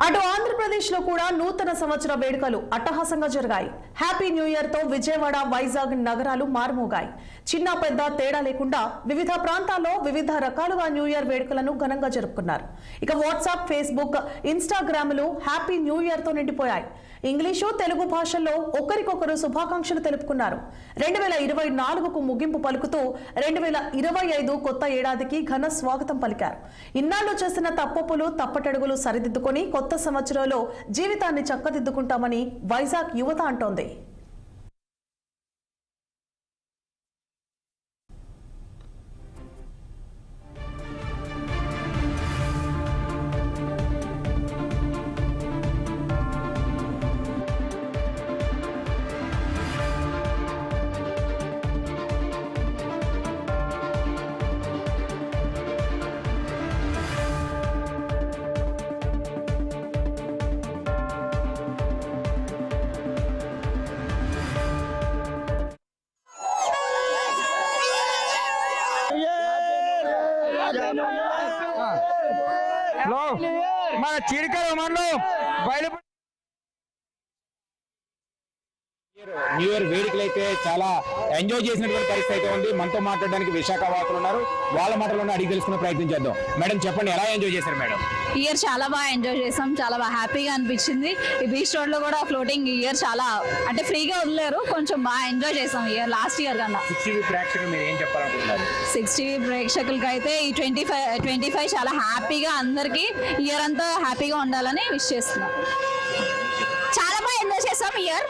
అటు ఆంధ్రప్రదేశ్ లో కూడా నూతన సంవత్సర వేడుకలు అట్టహాసంగా జరిగాయి. హ్యాపీ న్యూ ఇయర్ తో విజయవాడ, వైజాగ్ నగరాలు మారుమోగాయి. చిన్న పెద్ద తేడా లేకుండా వివిధ ప్రాంతాల్లో వివిధ రకాలుగా న్యూ ఇయర్ వేడుకలను ఘనంగా జరుపుకున్నారు. ఇక వాట్సాప్, ఫేస్బుక్, ఇన్స్టాగ్రామ్లు హ్యాపీ న్యూ ఇయర్ తో నిండిపోయాయి. ఇంగ్లీషు, తెలుగు భాషల్లో ఒకరికొకరు శుభాకాంక్షలు తెలుపుకున్నారు. 2024కు ముగింపు పలుకుతూ 2025 కొత్త ఏడాదికి ఘన స్వాగతం పలికారు. ఇన్నాళ్లు చేసిన తప్పులు, తప్పటడుగులు సరిదిద్దుకొని కొత్త సంవత్సరంలో జీవితాన్ని చక్కదిద్దుకుంటామని వైజాగ్ యువత అంటోంది. మన చీడికల మనలో బయలు న్యూ ఇయర్ వేడుకలు అయితే చాలా ఎంజాయ్ చేసినటువంటి పరిస్థితి అయితే ఉంది. మనతో మాట్లాడడానికి విశాఖ వాసులు ఉన్నారు. వాళ్ళ మాటలోనే అడిగి తెలుసుకునే ప్రయత్నం చేద్దాం. మేడం చెప్పండి, ఎలా ఎంజాయ్ చేశారు మేడం? ఇయర్ చాలా బాగా ఎంజాయ్ చేసాం, చాలా బాగా హ్యాపీగా అనిపించింది. ఈ బీచ్ రోడ్ లో కూడా ఫ్లోటింగ్ ఇయర్ చాలా అంటే ఫ్రీగా వదిలేరు, కొంచెం బాగా ఎంజాయ్ చేసాం ఇయర్ లాస్ట్ ఇయర్ కన్నా. 6TV ప్రేక్షకులు మీరు ఏం చెప్పాలనుకుంటున్నారు? 6TV ప్రేక్షకులకి అయితే ఈ 25 చాలా హ్యాపీగా అందరికి ఇయర్ అంతా హ్యాపీగా ఉండాలని విష్ చేస్తున్నాం. చాలా బాగా ఎంజాయ్ చేసాం ఇయర్.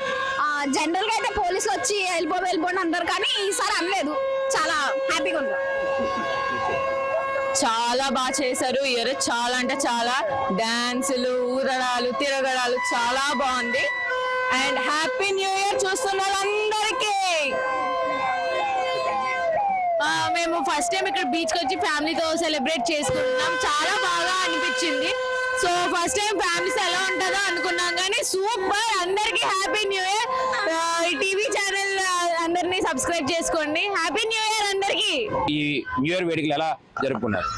జనరల్ గా అయితే పోలీసులు వచ్చి వెళ్ళిపోండి అందరు, కానీ ఈసారి అనలేదు. చాలా హ్యాపీగా ఉన్నాం. చాలా బాగా చేశారు ఇయర్. చాలా అంటే చాలా డాన్సులు, ఊరడాలు, తిరగడాలు చాలా బాగుంది. అండ్ హ్యాపీ న్యూ ఇయర్ చూస్తున్న వాళ్ళందరికీ. మేము ఫస్ట్ టైం ఇక్కడ బీచ్ కి వచ్చి ఫ్యామిలీతో సెలబ్రేట్ చేసుకుంటున్నాం. చాలా బాగా అనిపించింది. సో ఫస్ట్ టైం ఫ్యామిలీస్ ఎలా ఉంటుందో అనుకున్నాం, కానీ సూపర్. అందరికి happy new year. TV channel అందరినీ సబ్స్క్రైబ్ చేసుకోండి. హ్యాపీ న్యూ ఇయర్ అందరికి. ఈ న్యూ ఇయర్ వేడుకలు ఎలా జరుపుకున్నారు?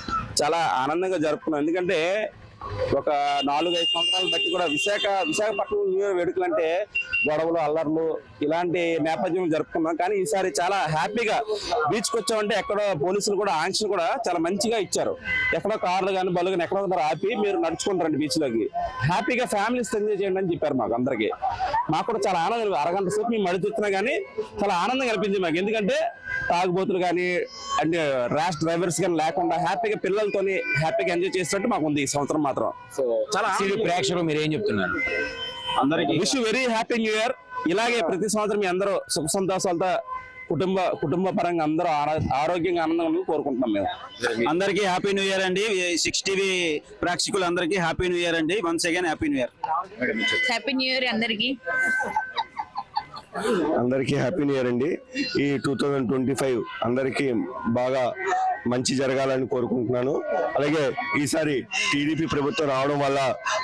చాలా ఆనందంగా జరుపుకున్నాం. ఎందుకంటే ఒక 4-5 సంవత్సరాలు బట్టి కూడా విశాఖపట్నం న్యూ ఇయర్ వేడుకలు అంటే గొడవలు, అల్లర్లు ఇలాంటి నేపథ్యం జరుపుకున్నాం. కానీ ఈసారి చాలా హ్యాపీగా బీచ్కి వచ్చామంటే ఎక్కడో పోలీసులు కూడా ఆంక్షలు కూడా చాలా మంచిగా ఇచ్చారు. ఎక్కడో కార్లు కానీ బళ్ళు కానీ ఎక్కడో ఆపి మీరు నడుచుకుంటారండి బీచ్ లోకి, హ్యాపీగా ఫ్యామిలీస్ ఎంజాయ్ చేయండి అని చెప్పారు మాకు అందరికి. మాకు కూడా చాలా ఆనందం. అరగంట సేపు మేము మడిచుతున్నా కానీ చాలా ఆనందం కనిపించింది మాకు. ఎందుకంటే తాగుబోతులు కానీ అంటే ర్యాష్ డ్రైవర్స్ కానీ లేకుండా హ్యాపీగా పిల్లలతోని హ్యాపీగా ఎంజాయ్ చేసినట్టు మాకు ఉంది ఈ సంవత్సరం మాత్రం. సో చాలా ప్రేక్షకులు మీరు ఏం చెప్తున్నారు? అందరికి wish very happy new year. ఇలాగే ప్రతి సంవత్సరం మీ అందరూ సుఖ సంతోషాలతో కుటుంబ పరంగా అందరూ ఆరోగ్యంగా ఆనందంగా కోరుకుంటున్నాం మేము. అందరికీ హ్యాపీ న్యూ ఇయర్ అండి. 6TV ప్రేక్షకులు అందరికీ హ్యాపీ న్యూ ఇయర్ అండి. Once again happy new year. Happy new year అందరికి. అందరికీ హ్యాపీ న్యూ ఇయర్ అండి. ఈ 2025 అందరికీ బాగా మంచి జరగాలని కోరుకుంటున్నాను. అలాగే ఈసారి టీడీపీ ప్రభుత్వం రావడం వల్ల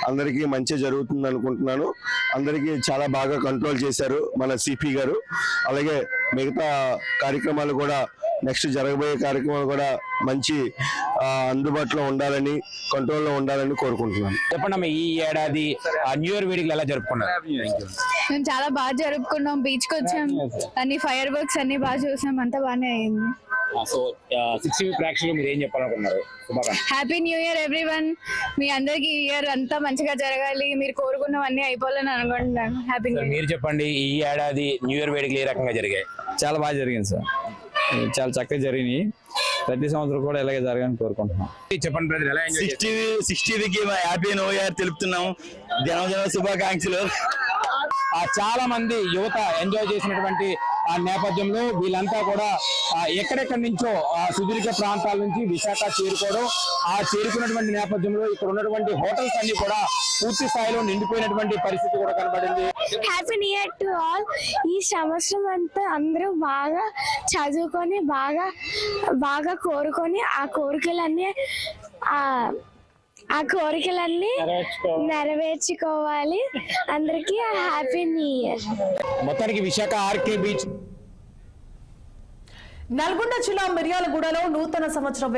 అందరికీ మంచి జరుగుతుంది అనుకుంటున్నాను. అందరికీ చాలా బాగా కంట్రోల్ చేశారు మన సిపి గారు. అలాగే మిగతా కార్యక్రమాలు కూడా నెక్స్ట్ జరగబోయే కార్యక్రమాలు కూడా మంచి అందుబాటులో ఉండాలని, కంట్రోల్లో ఉండాలని కోరుకుంటున్నాను. చెప్పండి, ఈ ఏడాది న్యూ ఇయర్ వేడుకలు ఎలా జరుపుకున్నారు? మేము చాలా బాగా జరుపుకున్నాం. బీచ్ కి వచ్చాం, అన్ని ఫైర్ వర్క్స్ అన్ని బాగా చూసాం, అంతా బాగానే అయింది. సో 6TV ప్రేక్షకులు మీరు ఏం చెప్పాలనుకున్నారు? Happy new year everyone. మీ అందరికి ఇయర్ అంతా మంచిగా జరగాలి, మీరు కోరుకున్నవన్నీ అయిపోవాలని అనుకుంటున్నాను. Happy new year. మీరు చెప్పండి, ఈ ఏడాది న్యూ ఇయర్ వేడుకలు ఏ రకంగా జరిగాయి? చాలా బాగా జరిగింది సార్, చాలా చక్కగా జరిగినాయి. ప్రతి సంవత్సరం కూడా ఇలాగే జరగాలని కోరుకుంటున్నాం. చెప్పండి బ్రదర్, ఎలా ఎంజాయ్ చేశారు? 6TVకి హ్యాపీ న్యూ ఇయర్ తెలుపుతున్నాం. జన్మదిన శుభాకాంక్షలు. చాలా మంది యువత ఎంజాయ్ చేసినటువంటి ఆ నేపథ్యంలో వీళ్ళంతా కూడా ఎక్కడెక్కడి నుంచో సుదీర్ఘ ప్రాంతాల నుంచి విశాఖ చేరుకోవడం, ఆ చేరుకున్నటువంటి నేపథ్యంలో ఇక్కడ ఉన్నటువంటి హోటల్స్ అన్ని కూడా పూర్తి స్థాయిలో నిండిపోయినటువంటి పరిస్థితి కూడా కనబడింది. Happy new year to all. ఈ సంవత్సరం అంతా అందరూ బాగా చదువుకొని బాగా కోరుకొని ఆ కోరికలన్నీ నెరవేర్చుకోవాలి. అందరికీ హ్యాపీ న్యూ ఇయర్. మొత్తానికి విశాఖ ఆర్కే బీచ్ నల్గొండ జిల్లా మిర్యాలగూడలో నూతన సంవత్సరం